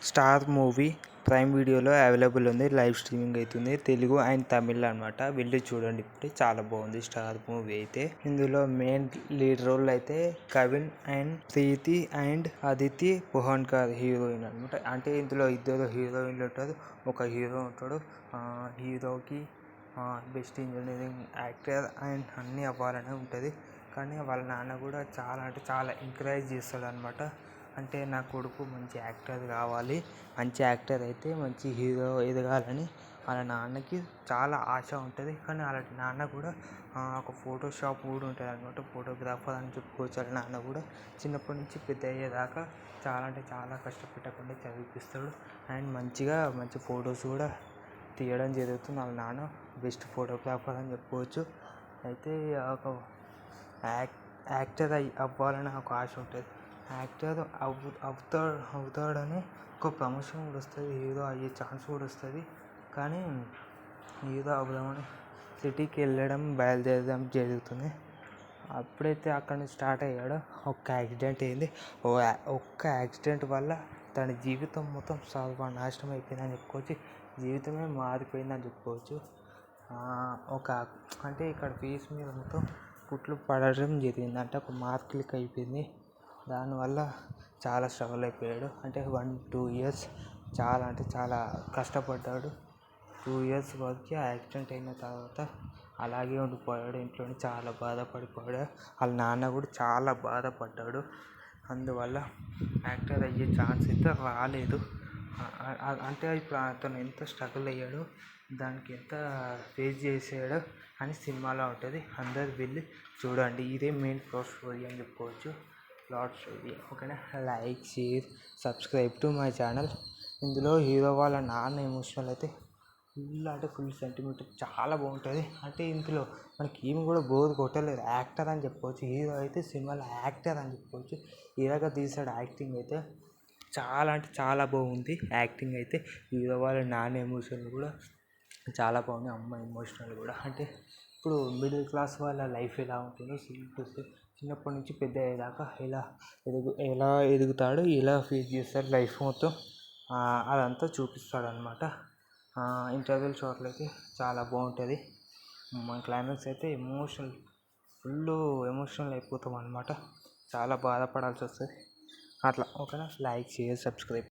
Star movie prime వీడియోలో available ఉంది. Live streaming అవుతుంది. తెలుగు అండ్ తమిళ్ అనమాట. వెళ్ళి చూడండి. ఇప్పుడు చాలా బాగుంది స్టార్ మూవీ అయితే. ఇందులో మెయిన్ లీడ్ రోల్ అయితే Kavin and Preethi and Aditi Puhankar heroine అనమాట. అంటే ఇందులో ఇద్దరు హీరోయిన్లు ఉంటారు. ఒక హీరో ఉంటాడు. హీరోకి బెస్ట్ ఇంజనీరింగ్ యాక్టర్ అండ్ అన్నీ అవ్వాలనే ఉంటుంది. కానీ వాళ్ళ నాన్న కూడా చాలా అంటే చాలా ఎంకరేజ్ చేస్తాడు అనమాట. అంటే నా కొడుకు మంచి యాక్టర్ కావాలి, మంచి యాక్టర్ అయితే మంచి హీరో ఎదగాలని వాళ్ళ నాన్నకి చాలా ఆశ ఉంటుంది. కానీ వాళ్ళ నాన్న కూడా ఒక ఫోటో షాప్ కూడా ఉంటుంది అనమాట. ఫోటోగ్రాఫర్ అని చెప్పుకోవచ్చు. వాళ్ళ నాన్న కూడా చిన్నప్పటి నుంచి పెద్ద అయ్యేదాకా చాలా అంటే చాలా కష్టపెట్టకుండా చదివిపిస్తాడు. అండ్ మంచి ఫొటోస్ కూడా తీయడం జరుగుతుంది. వాళ్ళ నాన్న బెస్ట్ ఫోటోగ్రాఫర్ అని చెప్పుకోవచ్చు. అయితే ఒక యాక్టర్ అవ్వాలని ఒక ఆశ ఉంటుంది. యాక్టర్ అవుతాడని ఒక ప్రమోషన్ కూడా వస్తుంది. హీరో అయ్యే ఛాన్స్ కూడా వస్తుంది. కానీ హీరో అవుదామని సిటీకి వెళ్ళడం బయలుదేరడం జరుగుతుంది. అప్పుడైతే అక్కడ నుంచి స్టార్ట్ అయ్యాడో ఒక్క యాక్సిడెంట్ అయింది. ఒక్క యాక్సిడెంట్ వల్ల తన జీవితం మొత్తం సర్వనాశనం అయిపోయిందని చెప్పుకోవచ్చు. జీవితమే మారిపోయిందని చెప్పుకోవచ్చు. అంటే ఇక్కడ ఫేస్ మీద మొత్తం కుట్లు పడడం జరిగింది. అంటే ఒక మార్క్ అయిపోయింది. దానివల్ల చాలా స్ట్రగుల్ అయిపోయాడు. అంటే 1-2 years చాలా అంటే చాలా కష్టపడ్డాడు. 2 years వరకు యాక్సిడెంట్ అయిన తర్వాత అలాగే ఉండిపోయాడు. ఇంట్లోనే చాలా బాధపడిపోయాడు. వాళ్ళ నాన్న కూడా చాలా బాధపడ్డాడు. అందువల్ల యాక్టర్ అయ్యే ఛాన్స్ అయితే రాలేదు. అంటే ఇప్పుడు అతను ఎంత స్ట్రగుల్ అయ్యాడో, దానికి ఎంత ఫేస్ చేసాడో అని సినిమాలో ఉంటుంది. అందరు వెళ్ళి చూడండి. ఇదే మెయిన్ ప్లస్ స్టోరీ అని చెప్పుకోవచ్చు. Plot story. ఓకేనా? Like, share, subscribe to my channel. ఇందులో హీరో వాళ్ళ నాన్న ఎమోషనల్ అయితే ఫుల్ సెంటిమెంట్ చాలా బాగుంటుంది. అంటే ఇందులో మనకి ఏమి కూడా బోర్ కొట్టలేదు. యాక్టర్ అని చెప్పుకోవచ్చు. హీరో అయితే సినిమాలో యాక్టర్ అని చెప్పుకోవచ్చు. హీరోగా తీసాడు. యాక్టింగ్ అయితే చాలా అంటే చాలా బాగుంది. యాక్టింగ్ అయితే హీరో వాళ్ళ నాన్న ఎమోషన్ కూడా చాలా బాగుంది. అమ్మ ఎమోషనల్ కూడా. అంటే ఇప్పుడు మిడిల్ క్లాస్ వాళ్ళ లైఫ్ ఎలా ఉంటుందో చిన్నప్పటి నుంచి పెద్ద అయ్యేదాకా ఎలా ఎదుగుతాడో, ఎలా ఫేస్ చేస్తాడు లైఫ్ మొత్తం, అదంతా చూపిస్తాడు అనమాట. ఇంటర్వెల్ షాట్లో అయితే చాలా బాగుంటుంది. మన క్లైమాక్స్ అయితే ఫుల్ ఎమోషనల్ అయిపోతాం అనమాట. చాలా బాధపడాల్సి వస్తుంది అట్లా. ఓకేనా? Like, share, subscribe.